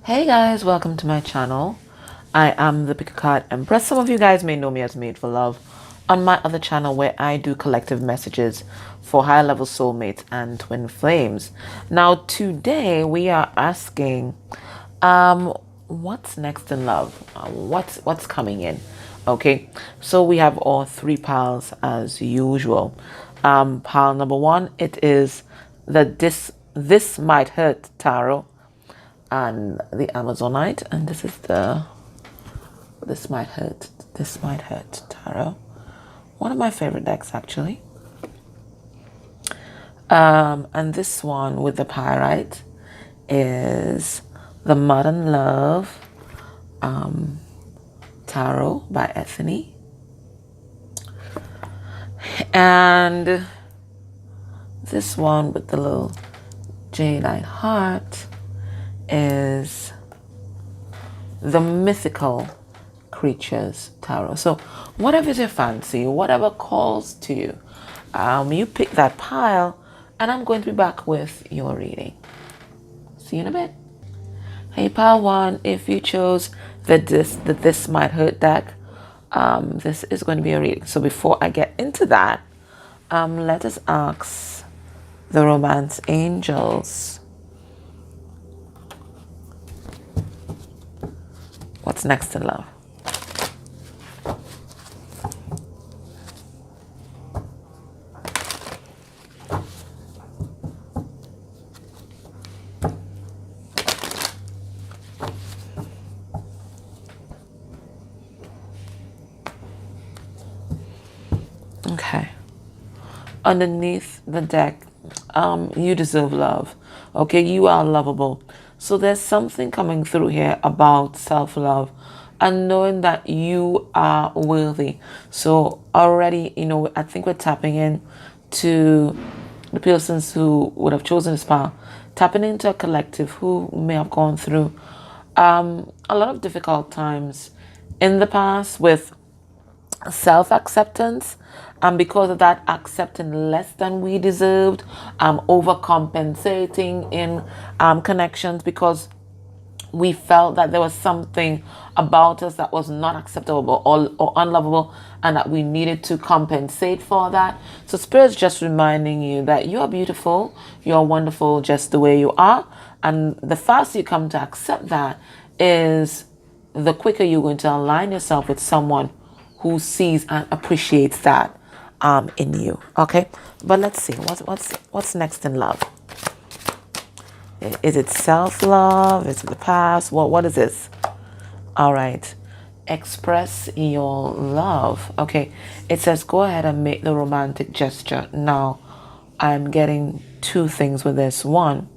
Hey guys, welcome to my channel. I am the Pick a Card Empress. Some of you guys may know me as Made for Love on my other channel where I do collective messages for high level soulmates and twin flames. Now today we are asking what's next in love? What's coming in? Okay, so we have all three piles as usual. Pile number one, it is the this might hurt tarot and the Amazonite, and this is the this might hurt tarot, one of my favorite decks actually. And this one with the pyrite is the Modern Love tarot by Ethany, and this one with the little jadeite heart is the Mythical Creatures tarot. So whatever is your fancy, whatever calls to you, you pick that pile, and I'm going to be back with your reading. See you in a bit. Hey, pile one, if you chose the this might hurt deck, this is going to be a reading. So before I get into that, let us ask the romance angels, what's next in love? Okay. Underneath the deck, you deserve love. Okay, you are lovable. So there's something coming through here about self-love and knowing that you are worthy. So already, I think we're tapping in to the persons who would have chosen this path, tapping into a collective who may have gone through a lot of difficult times in the past with self-acceptance, and because of that, accepting less than we deserved, overcompensating in connections because we felt that there was something about us that was not acceptable or unlovable, and that we needed to compensate for that. So Spirit's just reminding you that you are beautiful, you're wonderful just the way you are, and the faster you come to accept that is the quicker you're going to align yourself with someone who sees and appreciates that in you. Okay, but let's see what's next in love. Is it self-love? Is it the past? What is this? All right, express your love. Okay, it says go ahead and make the romantic gesture. Now I'm getting two things with this. One,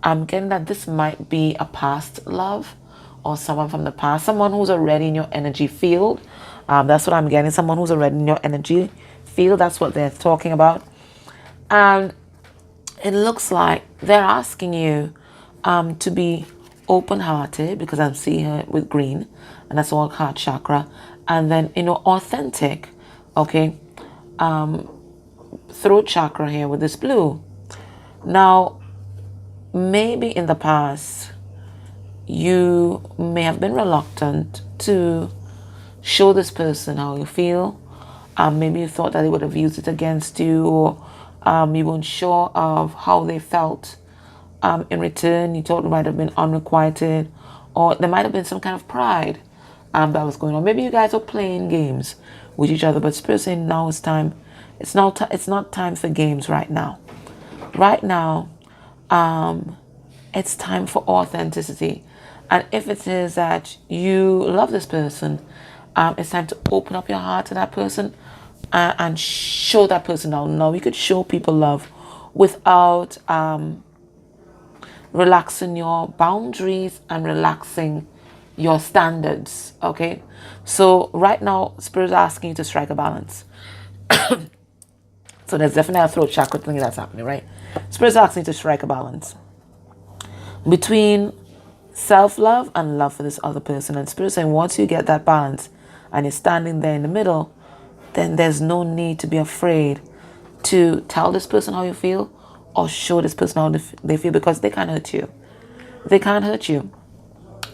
I'm getting that this might be a past love or someone from the past, someone who's already in your energy field. That's what I'm getting. Someone who's already in your energy field. That's what they're talking about. And it looks like they're asking you to be open-hearted, because I'm seeing her with green, and that's all heart chakra. And then, authentic. Okay. Throat chakra here with this blue. Now, maybe in the past, you may have been reluctant to show this person how you feel. Maybe you thought that they would have used it against you, or you weren't sure of how they felt in return. You thought it might have been unrequited, or there might have been some kind of pride that was going on. Maybe you guys were playing games with each other, but Spirit saying now is time. It's not time for games right now. Right now, it's time for authenticity. And if it is that you love this person, it's time to open up your heart to that person and show that person out. Now, you could show people love without relaxing your boundaries and relaxing your standards. Okay, so right now, Spirit is asking you to strike a balance. So there's definitely a throat chakra thing that's happening, right? Spirit is asking you to strike a balance between self-love and love for this other person. And Spirit saying once you get that balance and you're standing there in the middle, then there's no need to be afraid to tell this person how you feel or show this person how they feel, because they can't hurt you. They can't hurt you.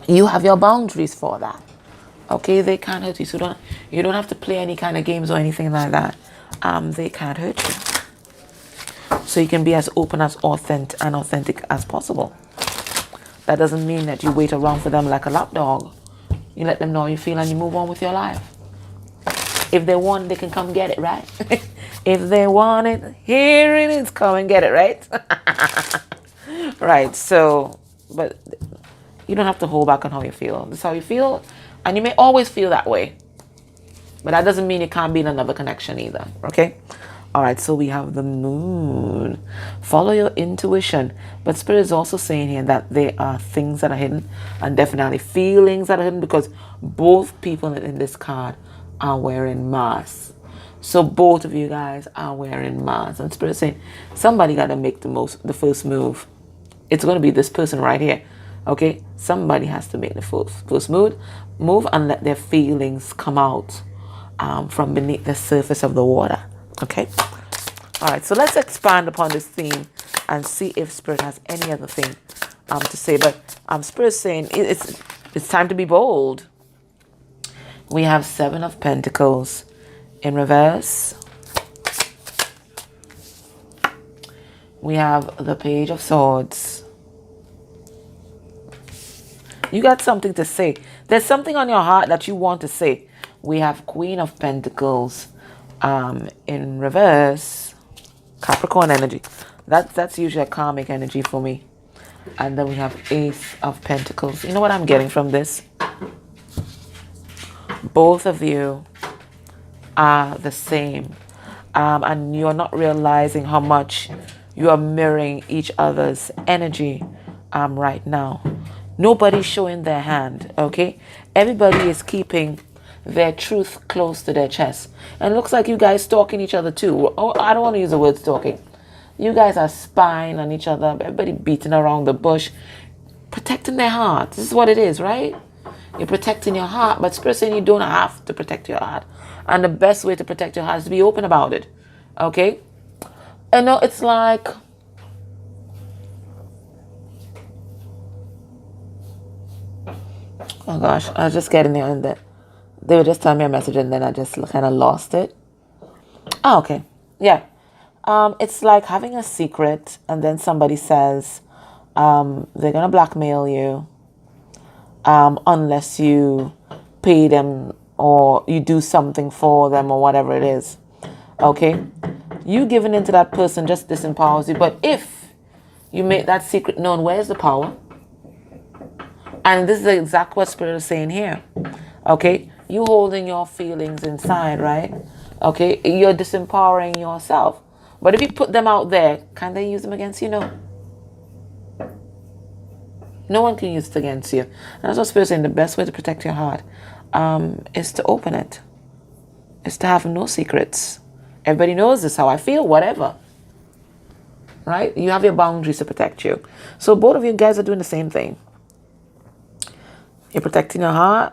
You have your boundaries for that. Okay, they can't hurt you. So you don't have to play any kind of games or anything like that. They can't hurt you. So you can be as open as authentic as possible. That doesn't mean that you wait around for them like a lapdog. You let them know how you feel and you move on with your life. If they want it, they can come get it, right? If they want it, here it is, come and get it, right? Right, so, but you don't have to hold back on how you feel. This is how you feel, and you may always feel that way. But that doesn't mean it can't be in another connection either, okay? All right, so we have the moon. Follow your intuition. But Spirit is also saying here that there are things that are hidden and definitely feelings that are hidden, because both people in this card are wearing masks. So both of you guys are wearing masks. And Spirit is saying somebody got to make the first move. It's going to be this person right here. Okay? Somebody has to make the first move and let their feelings come out from beneath the surface of the water. Okay? All right, so let's expand upon this theme and see if Spirit has any other thing to say. But Spirit is saying it's time to be bold. We have 7 of Pentacles in reverse. We have the Page of Swords. You got something to say. There's something on your heart that you want to say. We have Queen of Pentacles in reverse. Capricorn energy. That's usually a karmic energy for me. And then we have Ace of Pentacles. You know what I'm getting from this? Both of you are the same. And you're not realizing how much you are mirroring each other's energy right now. Nobody's showing their hand, okay? Everybody is keeping their truth close to their chest. And it looks like you guys stalking each other too. Oh, I don't want to use the word stalking. You guys are spying on each other. Everybody beating around the bush. Protecting their heart. This is what it is, right? You're protecting your heart. But Spirit saying you don't have to protect your heart. And the best way to protect your heart is to be open about it. Okay? And no, it's like... Oh gosh, I was just getting there and they were just telling me a message and then I just kind of lost it. Oh, okay. Yeah. It's like having a secret and then somebody says they're going to blackmail you unless you pay them or you do something for them or whatever it is. Okay? You giving in to that person just disempowers you. But if you make that secret known, where's the power? And this is exactly what Spirit is saying here. Okay? You holding your feelings inside, right? Okay? You're disempowering yourself. But if you put them out there, can they use them against you? No. No one can use it against you. And that's what Spirit is saying. The best way to protect your heart is to open it. Is to have no secrets. Everybody knows this, how I feel, whatever. Right? You have your boundaries to protect you. So both of you guys are doing the same thing. You're protecting your heart.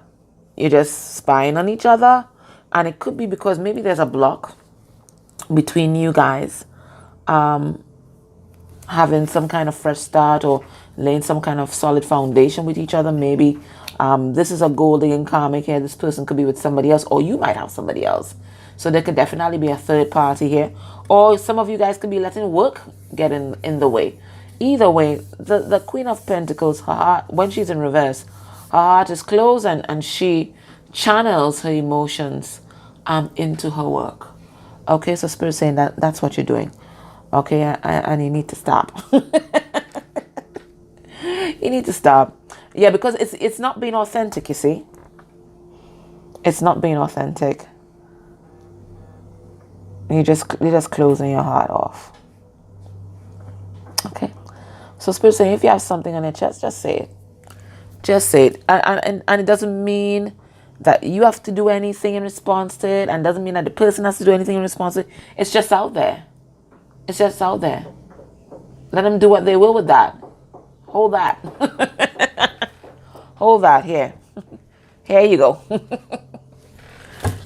You're just spying on each other. And it could be because maybe there's a block between you guys having some kind of fresh start or laying some kind of solid foundation with each other. Maybe this is a gold digging karmic here. This person could be with somebody else, or you might have somebody else. So there could definitely be a third party here. Or some of you guys could be letting work get in the way. Either way, the Queen of Pentacles, her heart, when she's in reverse, her heart is closed and she channels her emotions into her work. Okay, so Spirit saying that's what you're doing. Okay, and you need to stop. You need to stop. Yeah, because it's not being authentic, you see. It's not being authentic. You're just closing your heart off. Okay. So Spirit saying if you have something on your chest, just say it. Just say it. And it doesn't mean that you have to do anything in response to it, and doesn't mean that the person has to do anything in response to it. It's just out there. It's just out there. Let them do what they will with that. Hold that. Hold that here. Here you go.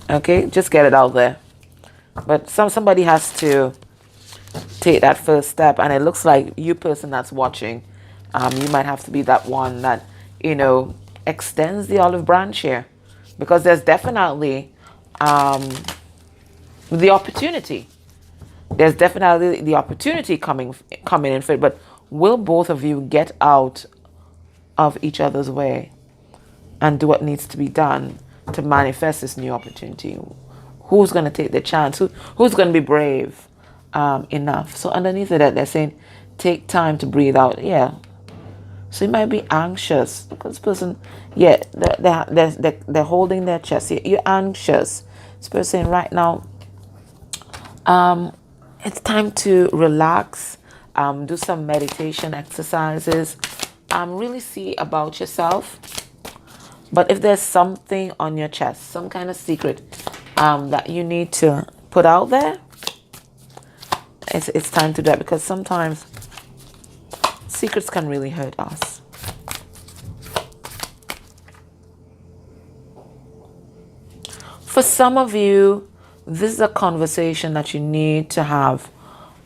Okay, just get it out there. But somebody has to take that first step, and it looks like you person that's watching, you might have to be that one that, you know, extends the olive branch here, because there's definitely the opportunity. There's definitely the opportunity coming in for it, but will both of you get out of each other's way and do what needs to be done to manifest this new opportunity? Who's going to take the chance? Who's going to be brave enough? So underneath of that, they're saying, take time to breathe out. Yeah. So you might be anxious. This person, yeah, they're holding their chest. You're anxious. This person saying right now, it's time to relax, do some meditation exercises, really see about yourself. But if there's something on your chest, some kind of secret that you need to put out there, it's time to do that, because sometimes secrets can really hurt us. For some of you, this is a conversation that you need to have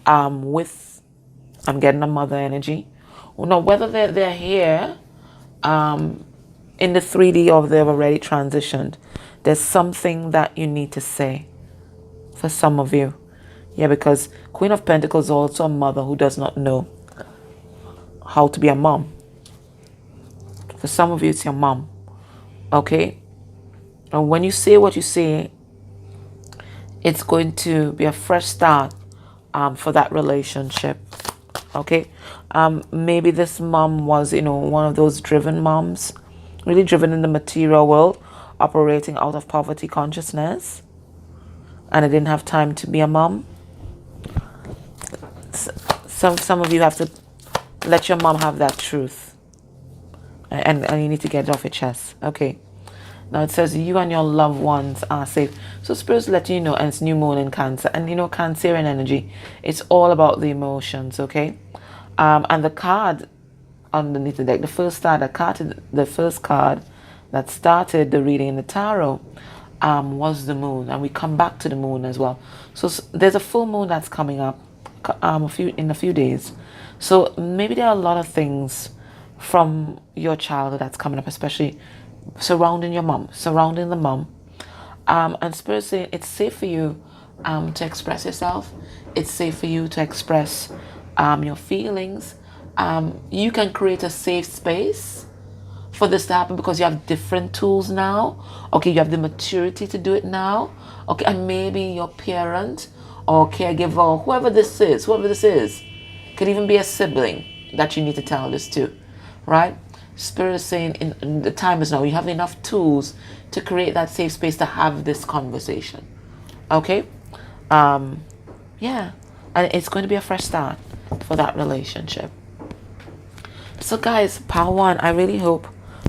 with, I'm getting a mother energy. Now, whether they're here in the 3D or they've already transitioned, there's something that you need to say for some of you. Yeah, because Queen of Pentacles is also a mother who does not know how to be a mom. For some of you, it's your mom. Okay? And when you say what you say, it's going to be a fresh start for that relationship. Okay? Maybe this mom was, one of those driven moms, really driven in the material world, operating out of poverty consciousness, and I didn't have time to be a mom. Some of you have to let your mom have that truth, and you need to get it off your chest. Okay. Now it says you and your loved ones are safe. So Spirit's letting you know, and it's new moon in Cancer. And Cancerian energy, it's all about the emotions, okay? And the card underneath the deck, the first card that started the reading in the tarot was the moon. And we come back to the moon as well. So there's a full moon that's coming up in a few days. So maybe there are a lot of things from your childhood that's coming up, especially surrounding your mom, surrounding the mom. And Spirit saying it's safe for you to express yourself. It's safe for you to express your feelings. You can create a safe space for this to happen, because you have different tools now. Okay, you have the maturity to do it now. Okay, and maybe your parent or caregiver or whoever this is, could even be a sibling that you need to tell this to, right? Spirit is saying in the time is now. You have enough tools to create that safe space to have this conversation. Okay? Yeah. And it's going to be a fresh start for that relationship. So guys, Power One, I really hope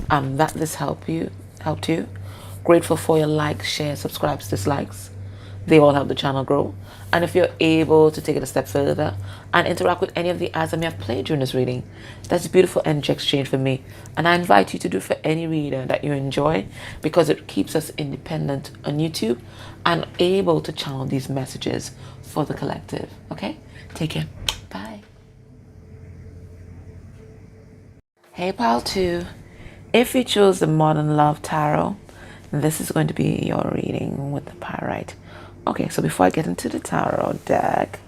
that this helped you. Grateful for your likes, shares, subscribes, dislikes. They all help the channel grow. And if you're able to take it a step further and interact with any of the ads I may have played during this reading, that's a beautiful energy exchange for me. And I invite you to do it for any reader that you enjoy, because it keeps us independent on YouTube and able to channel these messages for the collective. Okay? Take care. Bye. Hey, Pile 2. If you chose the Modern Love Tarot, this is going to be your reading with the Pyrite. Okay, so before I get into the tarot deck,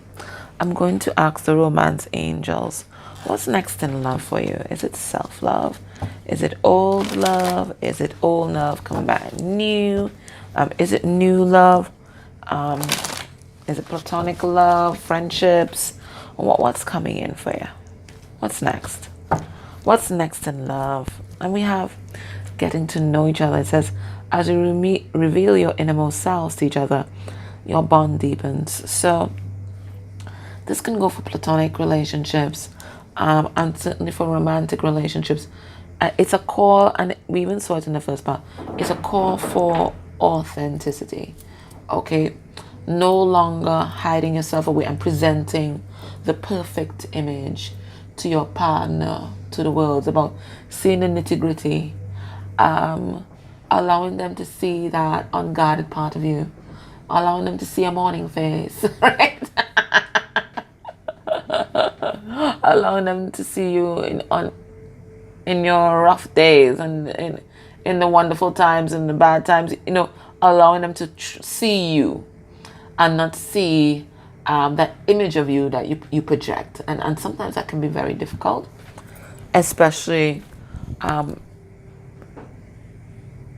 I'm going to ask the romance angels, what's next in love for you? Is it self-love? Is it old love? Is it old love coming back new? Is it new love? Is it platonic love, friendships? What's coming in for you? What's next? What's next in love? And we have getting to know each other. It says, as you reveal your innermost selves to each other, your bond deepens. So this can go for platonic relationships, and certainly for romantic relationships. It's a call, and we even saw it in the first part, it's a call for authenticity. Okay? No longer hiding yourself away and presenting the perfect image to your partner, to the world. It's about seeing the nitty-gritty, allowing them to see that unguarded part of you, allowing them to see a morning face, right? Allowing them to see you in your rough days and in the wonderful times and the bad times, you know, allowing them to see you and not see that image of you that you project. And sometimes that can be very difficult, especially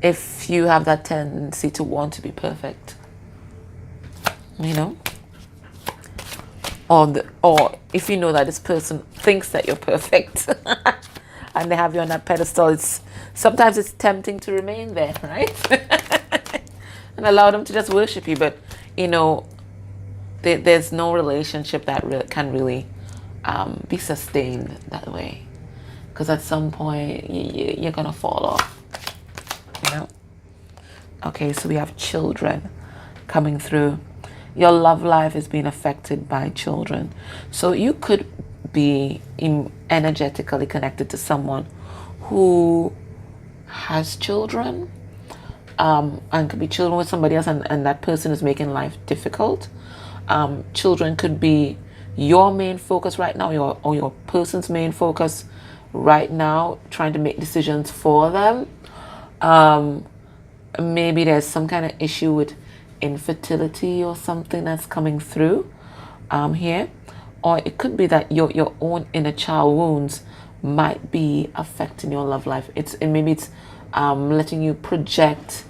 if you have that tendency to want to be perfect, you know, or if you know that this person thinks that you're perfect and they have you on that pedestal, sometimes it's tempting to remain there, right? And allow them to just worship you. But you know, there's no relationship that can really be sustained that way, because at some point you're gonna fall off, you know. Okay, so we have children coming through. Your love life is being affected by children. So you could be energetically connected to someone who has children, and could be children with somebody else, and that person is making life difficult. Children could be your main focus right now, or your person's main focus right now, trying to make decisions for them. Maybe there's some kind of issue with infertility or something that's coming through here. Or it could be that your own inner child wounds might be affecting your love life. Maybe it's letting you project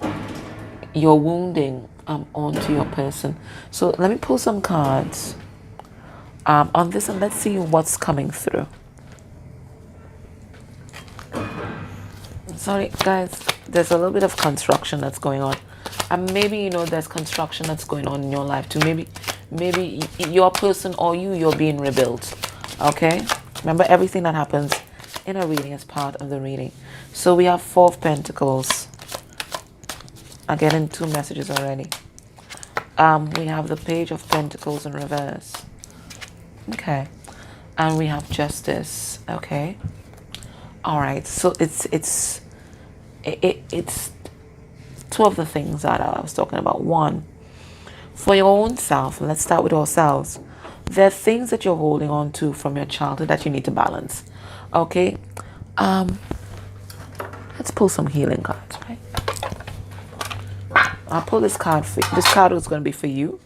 your wounding onto your person. So let me pull some cards on this, and let's see what's coming through. Sorry guys, there's a little bit of construction that's going on, and maybe you know there's construction that's going on in your life too. Maybe your person or you're being rebuilt. Okay, remember, everything that happens in a reading is part of the reading. So we have 4 of Pentacles. I'm getting 2 messages already. We have the Page of Pentacles in reverse. Okay, and we have Justice. Okay, all right. So it's 2 of the things that I was talking about. 1, for your own self. Let's start with ourselves. There are things that you're holding on to from your childhood that you need to balance. Okay, let's pull some healing cards. Right, I'll pull this card for you. This card is going to be for you,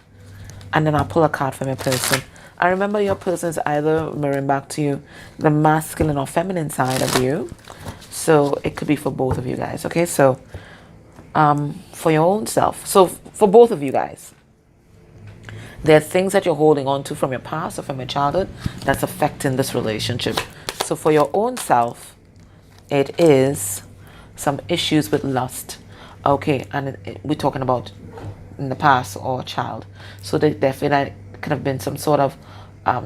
and then I'll pull a card from your person. And remember, your person is either mirroring back to you the masculine or feminine side of you, so it could be for both of you guys. Okay, so for your own self, so for both of you guys, there are things that you're holding on to from your past or from your childhood that's affecting this relationship. So for your own self, it is some issues with lust. Okay, and we're talking about in the past or a child. So there definitely could have been some sort of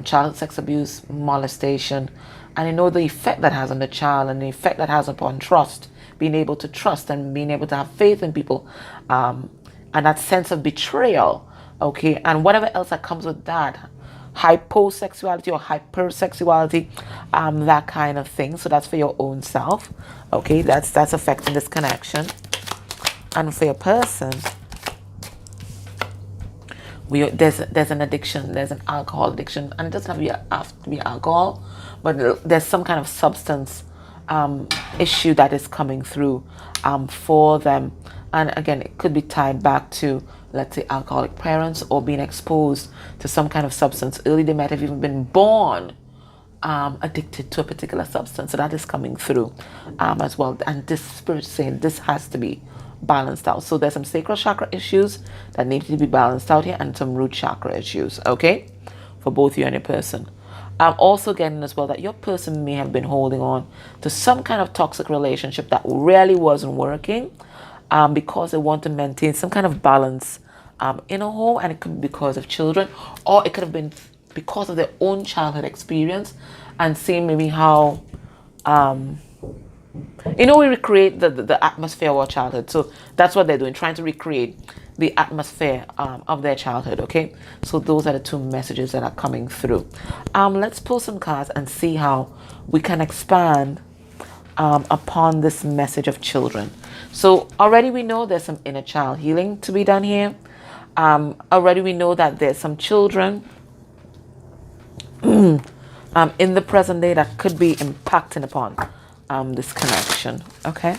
child sex abuse, molestation, and you know the effect that has on the child and the effect that has upon trust, being able to trust and being able to have faith in people, and that sense of betrayal. Okay, and whatever else that comes with that, hyposexuality or hypersexuality, that kind of thing. So that's for your own self. Okay, that's affecting this connection. And for your person, there's an addiction. There's an alcohol addiction, and it doesn't have to be alcohol, but there's some kind of substance issue that is coming through for them. And again, it could be tied back to, let's say, alcoholic parents, or being exposed to some kind of substance early. They might have even been born addicted to a particular substance. So that is coming through as well. And this spirit is saying this has to be balanced out. So there's some sacral chakra issues that need to be balanced out here, and some root chakra issues, okay, for both you and your person. I'm also getting as well that your person may have been holding on to some kind of toxic relationship that really wasn't working, because they want to maintain some kind of balance in a home, and it could be because of children, or it could have been because of their own childhood experience, and seeing maybe how we recreate the atmosphere of our childhood. So that's what they're doing, trying to recreate the atmosphere of their childhood. Okay, so those are the 2 messages that are coming through. Let's pull some cards and see how we can expand upon this message of children. So already we know there's some inner child healing to be done here. Already we know that there's some children in the present day that could be impacting upon this connection. Okay,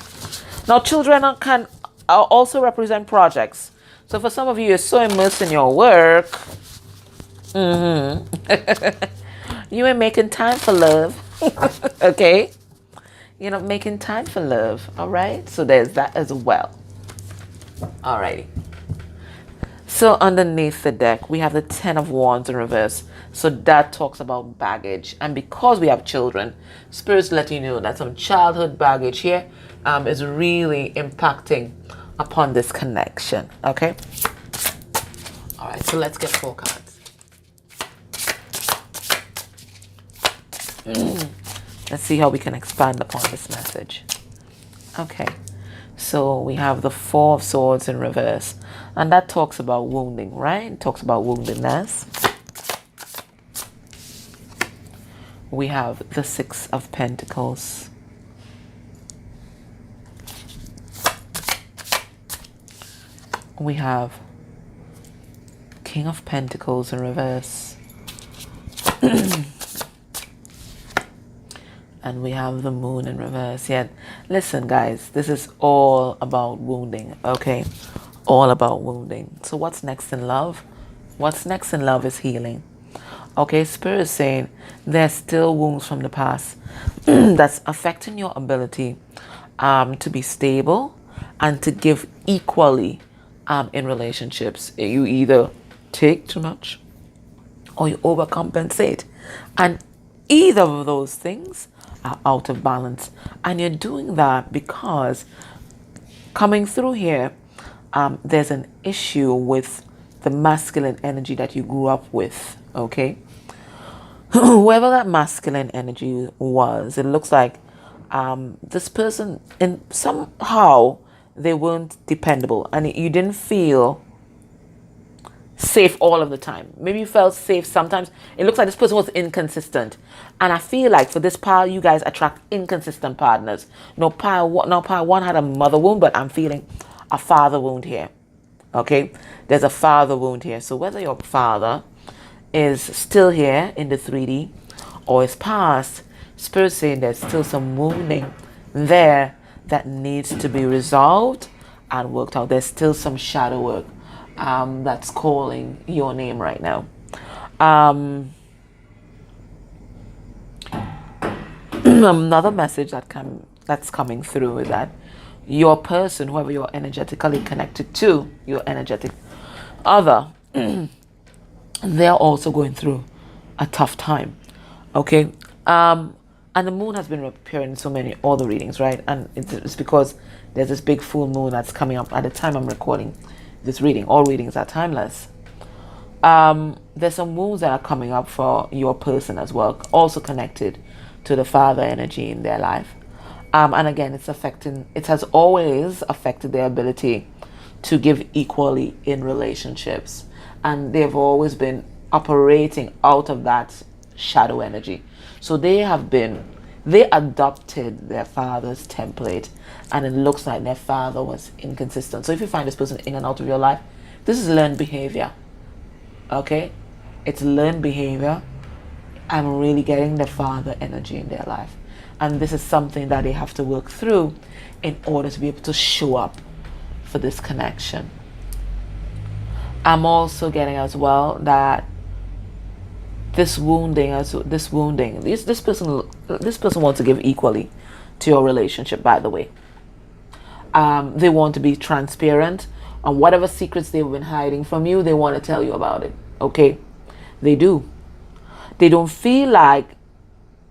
Now, children can also represent projects. So for some of you, you're so immersed in your work, you ain't making time for love. Okay? You're not making time for love. All right? So there's that as well. Alrighty. So underneath the deck, we have the Ten of Wands in reverse. So that talks about baggage. And because we have children, Spirit's letting you know that some childhood baggage here is really impacting upon this connection. Okay? All right, so let's get 4 cards. Let's see how we can expand upon this message. Okay. So we have the Four of Swords in reverse. And that talks about wounding, right? It talks about woundedness. We have the Six of Pentacles. We have King of Pentacles in reverse. And we have the Moon in reverse. Yeah, listen guys, this is all about wounding, okay? All about wounding. So what's next in love? What's next in love is healing. Okay, Spirit is saying there's still wounds from the past that's affecting your ability to be stable and to give equally in relationships. You either take too much or you overcompensate. And either of those things are out of balance. And you're doing that because coming through here, there's an issue with the masculine energy that you grew up with, okay? Whoever that masculine energy was, it looks like this person, and somehow they weren't dependable and you didn't feel safe all of the time. Maybe you felt safe sometimes. It looks like this person was inconsistent. And I feel like for this pile, you guys attract inconsistent partners. Now pile one had a mother wound, but I'm feeling a father wound here. Okay? There's a father wound here. So whether your father is still here in the 3D or is past, Spirit saying there's still some wounding there that needs to be resolved and worked out. There's still some shadow work that's calling your name right now. Another message that's coming through is that your person, whoever you're energetically connected to, your energetic other, they're also going through a tough time. Okay? And the moon has been appearing in so many other readings, right? And it's because there's this big full moon that's coming up at the time I'm recording this reading. All readings are timeless. There's some moons that are coming up for your person as well, also connected to the father energy in their life. And again, it has always affected their ability to give equally in relationships. And they've always been operating out of that shadow energy. So they adopted their father's template, and it looks like their father was inconsistent. So if you find this person in and out of your life, this is learned behavior. Okay? It's learned behavior. I'm really getting the father energy in their life. And this is something that they have to work through in order to be able to show up for this connection. I'm also getting as well that this person wants to give equally to your relationship, by the way. They want to be transparent on whatever secrets they've been hiding from you. They want to tell you about it. Okay? They do. They don't feel like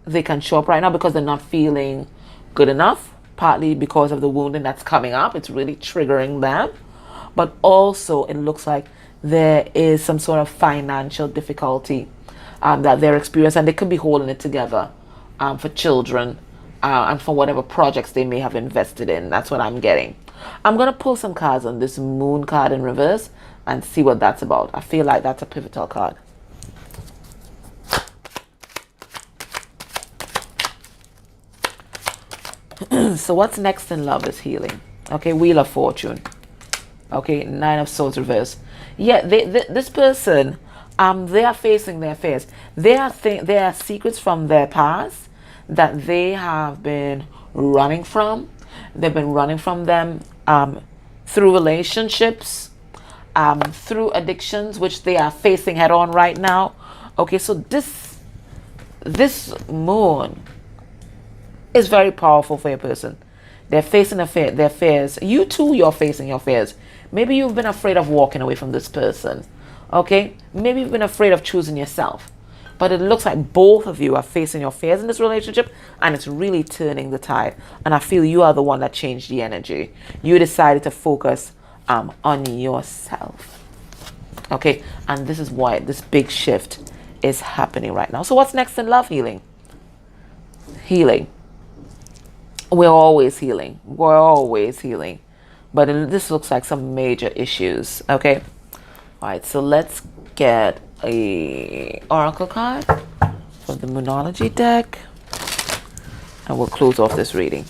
they can show up right now because they're not feeling good enough, partly because of the wounding that's coming up. It's really triggering them. But also it looks like there is some sort of financial difficulty that they're experiencing, and they could be holding it together for children and for whatever projects they may have invested in. That's what I'm getting. I'm going to pull some cards on this moon card in reverse and see what that's about. I feel like that's a pivotal card. So what's next in love is healing. Okay, Wheel of Fortune. Okay, Nine of Swords reverse. Yeah, this person, they are facing their fears. There are secrets from their past that they have been running from. They've been running from them through relationships, through addictions, which they are facing head on right now. Okay, so this moon is very powerful for a person. They're facing their fears. You too, you're facing your fears. Maybe you've been afraid of walking away from this person. Okay? Maybe you've been afraid of choosing yourself. But it looks like both of you are facing your fears in this relationship, and it's really turning the tide. And I feel you are the one that changed the energy. You decided to focus on yourself. Okay? And this is why this big shift is happening right now. So what's next in love healing? Healing. We're always healing. We're always healing. But this looks like some major issues. Okay? All right, so let's get a oracle card for the Moonology deck. And we'll close off this reading.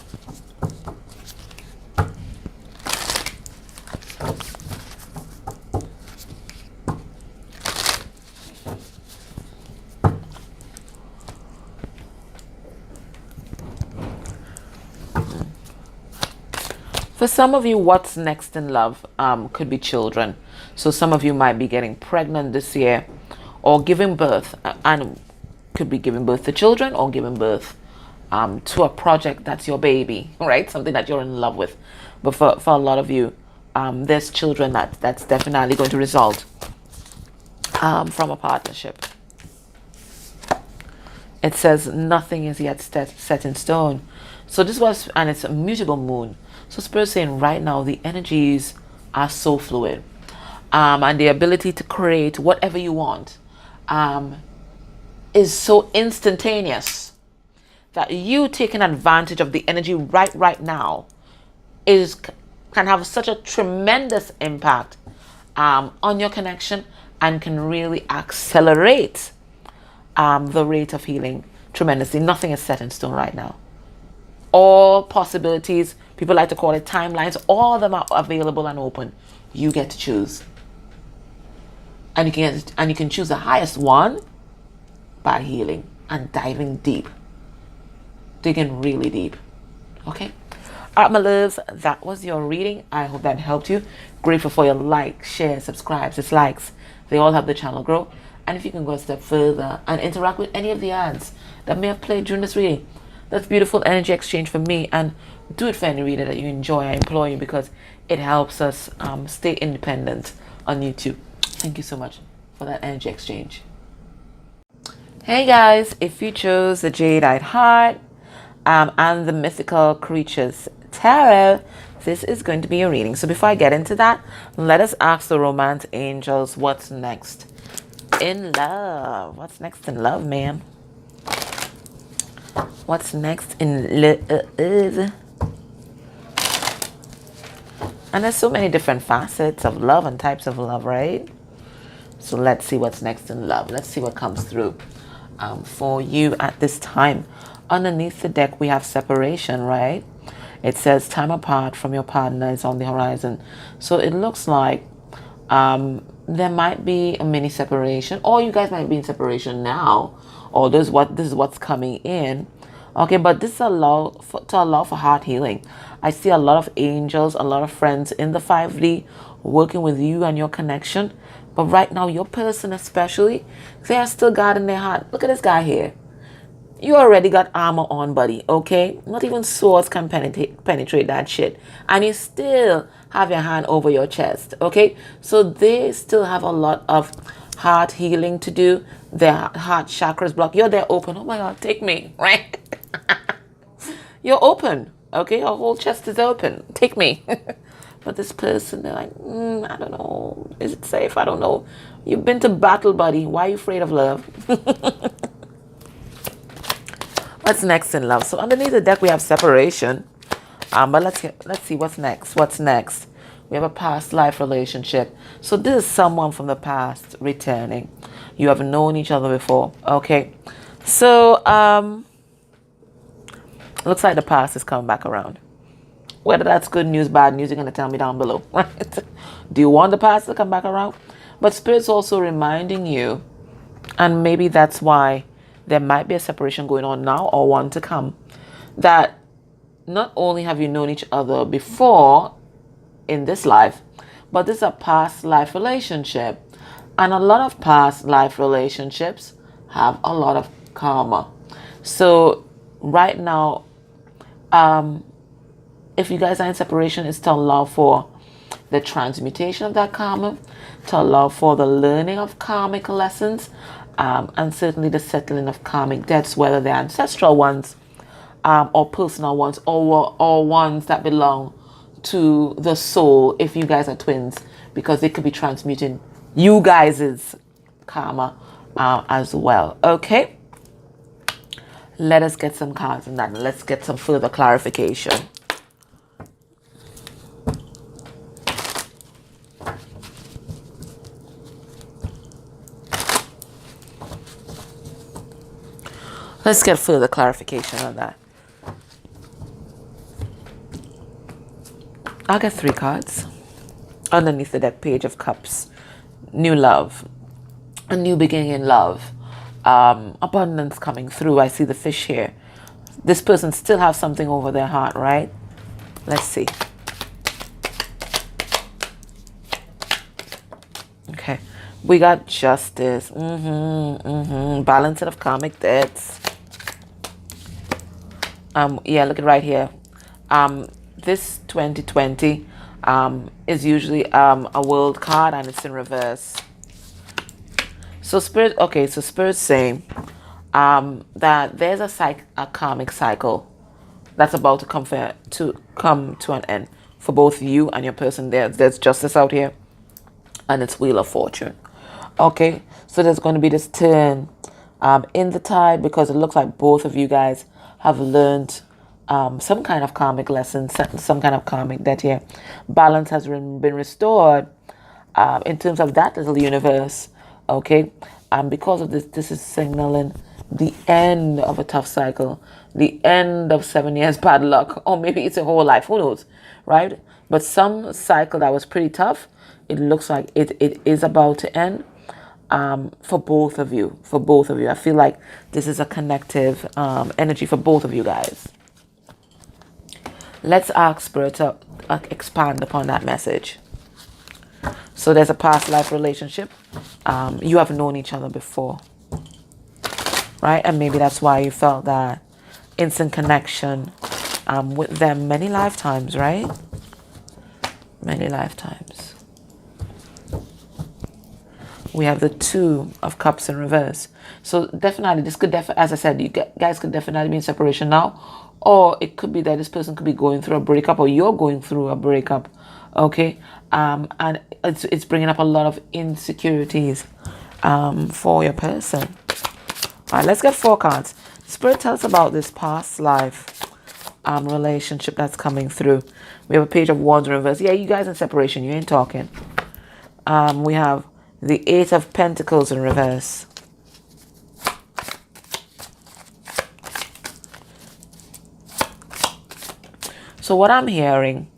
For some of you, what's next in love could be children. So some of you might be getting pregnant this year or giving birth, and could be giving birth to children or giving birth to a project that's your baby, right? Something that you're in love with. But for a lot of you, there's children that's definitely going to result from a partnership. It says nothing is yet set in stone. So this was, and it's a mutable moon. So Spirit's saying right now the energies are so fluid, and the ability to create whatever you want is so instantaneous that you taking advantage of the energy right now can have such a tremendous impact on your connection, and can really accelerate the rate of healing tremendously. Nothing is set in stone right now. All possibilities, people like to call it timelines, all of them are available and open. You get to choose. And you can choose the highest one by healing and diving deep. Digging really deep. Okay? All right, my loves, that was your reading. I hope that helped you. Grateful for your likes, shares, subscribes, dislikes. They all help the channel grow. And if you can go a step further and interact with any of the ads that may have played during this reading, that's beautiful energy exchange for me, and do it for any reader that you enjoy. I implore you, because it helps us stay independent on YouTube. Thank you so much for that energy exchange. Hey guys, if you chose the Jade-Eyed Heart and the Mythical Creatures Tarot, this is going to be a reading. So before I get into that, let us ask the Romance Angels what's next in love. What's next in love, man? What's next in love? And there's so many different facets of love and types of love, right? So let's see what's next in love. Let's see what comes through for you at this time. Underneath the deck, we have separation, right? It says time apart from your partner is on the horizon. So it looks like there might be a mini separation, or you guys might be in separation now, or this is what's coming in. Okay, but this is to allow for heart healing. I see a lot of angels, a lot of friends in the 5D working with you and your connection. But right now, your person especially, they are still guarding their heart. Look at this guy here. You already got armor on, buddy, okay? Not even swords can penetrate that shit. And you still have your hand over your chest, okay? So they still have a lot of heart healing to do. Their heart chakras blocked. You're there open. Oh my God, take me, right? You're open, okay? Your whole chest is open. Take me. But this person, they're like, I don't know. Is it safe? I don't know. You've been to battle, buddy. Why are you afraid of love? What's next in love? So underneath the deck, we have separation. But let's see what's next. What's next? We have a past life relationship. So this is someone from the past returning. You have known each other before. Okay. So looks like the past is coming back around. Whether that's good news, bad news, you're going to tell me down below. Right? Do you want the past to come back around? But Spirit's also reminding you, and maybe that's why there might be a separation going on now or one to come, that not only have you known each other before in this life, but this is a past life relationship. And a lot of past life relationships have a lot of karma. So right now, if you guys are in separation, it's to allow for the transmutation of that karma, to allow for the learning of karmic lessons, and certainly the settling of karmic debts, whether they're ancestral ones, or personal ones, or ones that belong to the soul if you guys are twins, because they could be transmuting you guys' karma as well. Okay, let us get some cards on that, and let's get some further clarification. Let's get further clarification on that. I'll get 3 cards underneath the deck. Page of Cups, new love, a new beginning in love, abundance coming through. I see the fish here. This person still has something over their heart, right? Let's see. Okay, we got justice. Balancing of karmic debts. Yeah, look at right here. This 2020 is usually a world card, and it's in reverse. So Spirit, okay, so Spirit's saying that there's a karmic cycle that's about to come to an end for both you and your person. There's justice out here, and it's Wheel of Fortune. Okay, so there's going to be this turn in the tide, because it looks like both of you guys have learned some kind of karmic lesson, some kind of karmic debt here. Balance has been restored in terms of that little universe. Okay, because of this is signaling the end of a tough cycle, the end of 7 years bad luck, or maybe it's a whole life, who knows, right? But some cycle that was pretty tough, it looks like it is about to end. For both of you, I feel like this is a connective energy for both of you guys. Let's ask Spirit to expand upon that message. So there's a past life relationship. You have known each other before, right? And maybe that's why you felt that instant connection with them many lifetimes, right? Many lifetimes. We have the 2 of Cups in reverse. So definitely, this could as I said, you guys could definitely be in separation now. Or it could be that this person could be going through a breakup, or you're going through a breakup. Okay? And it's bringing up a lot of insecurities for your person. All right, let's get 4 cards. Spirit, tell us about this past life relationship that's coming through. We have a Page of Wands in reverse. Yeah, you guys in separation. You ain't talking. We have the 8 of Pentacles in reverse. So what I'm hearing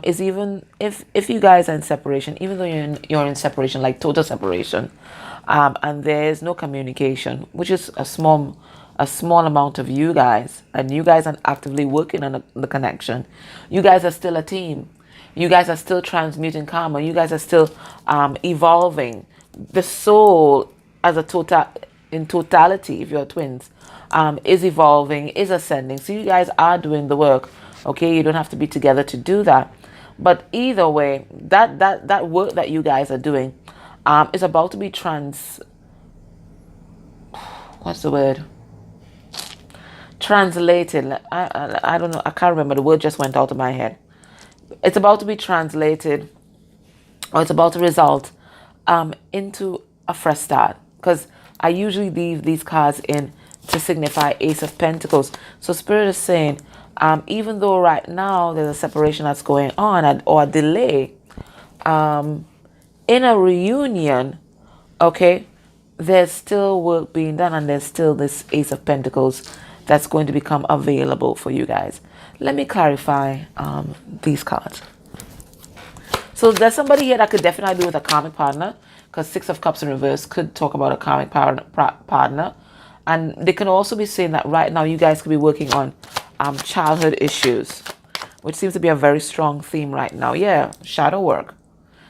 is, even if you guys are in separation, even though you're in separation, like total separation, and there's no communication, which is a small amount of you guys, and you guys are actively working on the connection, you guys are still a team. You guys are still transmuting karma. You guys are still evolving. The soul as a totality, if you're twins, is evolving, is ascending. So you guys are doing the work. Okay, you don't have to be together to do that. But either way, that work that you guys are doing is about to be what's the word? Translated. I don't know. I can't remember. The word just went out of my head. It's about to be translated, or it's about to result into a fresh start. Because I usually leave these cards in to signify Ace of Pentacles. So Spirit is saying, even though right now there's a separation that's going on, or a delay, in a reunion, okay, there's still work being done, and there's still this Ace of Pentacles that's going to become available for you guys. Let me clarify these cards. So there's somebody here that could definitely be with a karmic partner, because 6 of Cups in reverse could talk about a karmic partner. And they can also be saying that right now you guys could be working on childhood issues, which seems to be a very strong theme right now. Yeah, shadow work.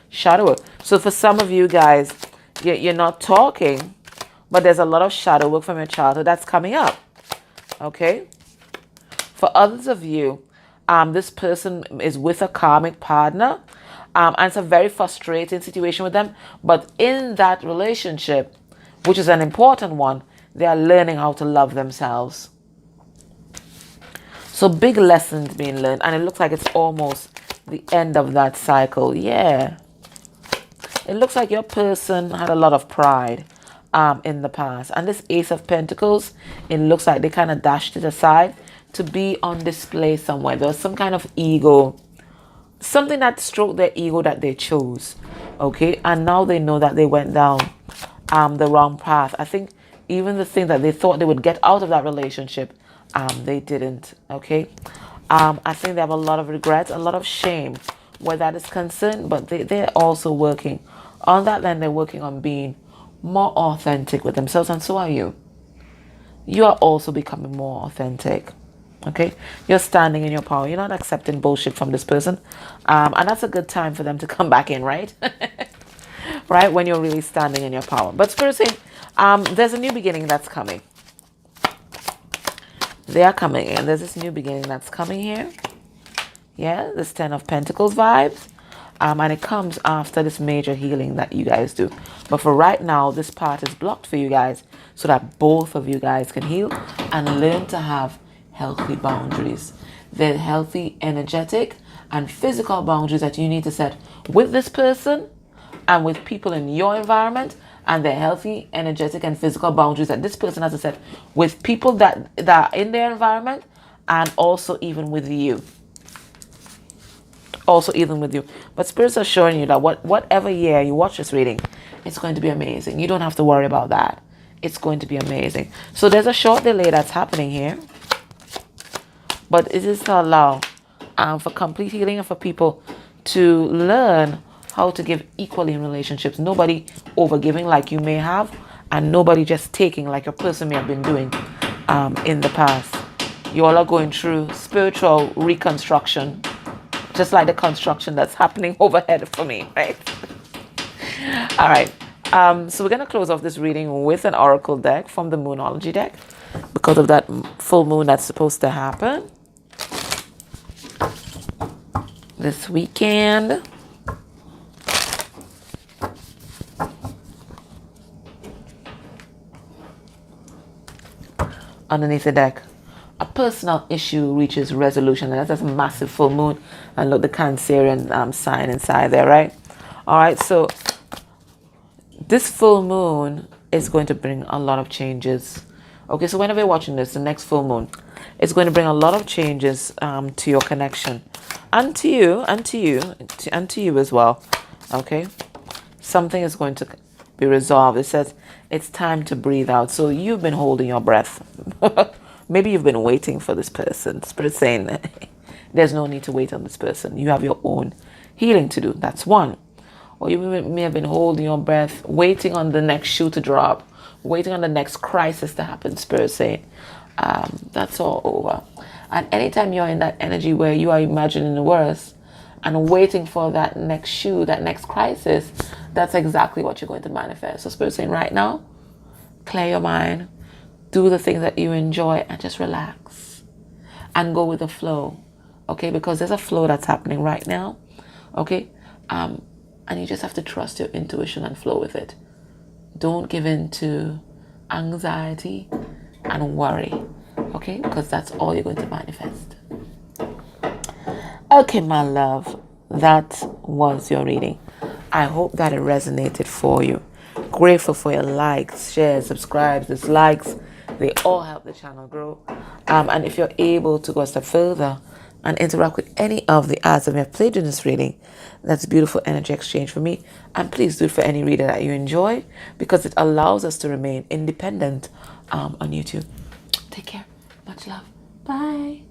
Shadow work. So for some of you guys, you're not talking, but there's a lot of shadow work from your childhood that's coming up. Okay? For others of you, this person is with a karmic partner, and it's a very frustrating situation with them. But in that relationship, which is an important one, they are learning how to love themselves. So big lessons being learned, and it looks like it's almost the end of that cycle. Yeah. It looks like your person had a lot of pride in the past. And this Ace of Pentacles, it looks like they kind of dashed it aside to be on display somewhere. There was some kind of ego, something that stroked their ego that they chose. Okay, and now they know that they went down the wrong path. I think even the thing that they thought they would get out of that relationship, they didn't. Okay, I think they have a lot of regrets, a lot of shame where that is concerned, but they're also working on that line. They're working on being more authentic with themselves, and so are you. You are also becoming more authentic. Okay, you're standing in your power. You're not accepting bullshit from this person, and that's a good time for them to come back in, right? Right, when you're really standing in your power. But Spirit saying, there's a new beginning that's coming. They are coming in. There's this new beginning that's coming here. Yeah, this 10 of Pentacles vibes. And it comes after this major healing that you guys do. But for right now, this part is blocked for you guys so that both of you guys can heal and learn to have healthy boundaries. The healthy, energetic, and physical boundaries that you need to set with this person and with people in your environment, and the healthy, energetic, and physical boundaries that this person has to set with people that are in their environment, and also even with you. Also even with you. But spirits are showing you that whatever year you watch this reading, it's going to be amazing. You don't have to worry about that. It's going to be amazing. So there's a short delay that's happening here, but it is to allow for complete healing and for people to learn how to give equally in relationships. Nobody overgiving like you may have, and nobody just taking like your person may have been doing in the past. You all are going through spiritual reconstruction, just like the construction that's happening overhead for me, right? All right. So we're going to close off this reading with an oracle deck from the Moonology deck because of that full moon that's supposed to happen this weekend. Underneath the deck, a personal issue reaches resolution, and that's a massive full moon. And look, the Cancerian sign inside there, right? All right, so this full moon is going to bring a lot of changes. Okay, so whenever you're watching this, the next full moon, it's going to bring a lot of changes to your connection, and to you, and to you, and to you as well. Okay, something is going to be resolved. It says it's time to breathe out. So you've been holding your breath. Maybe you've been waiting for this person. Spirit saying there's no need to wait on this person. You have your own healing to do. That's one. Or you may have been holding your breath, waiting on the next shoe to drop, waiting on the next crisis to happen. Spirit saying that's all over. And anytime you're in that energy where you are imagining the worst and waiting for that next shoe, that next crisis, that's exactly what you're going to manifest. So Spirit saying right now, clear your mind, do the things that you enjoy, and just relax and go with the flow. Okay, because there's a flow that's happening right now. Okay, and you just have to trust your intuition and flow with it. Don't give in to anxiety and worry. Okay, because that's all you're going to manifest. Okay, my love, that was your reading. I hope that it resonated for you. Grateful for your likes, shares, subscribes, dislikes. They all help the channel grow. And if you're able to go a step further and interact with any of the ads that we have played in this reading, that's beautiful energy exchange for me. And please do it for any reader that you enjoy, because it allows us to remain independent on YouTube. Take care. Much love. Bye.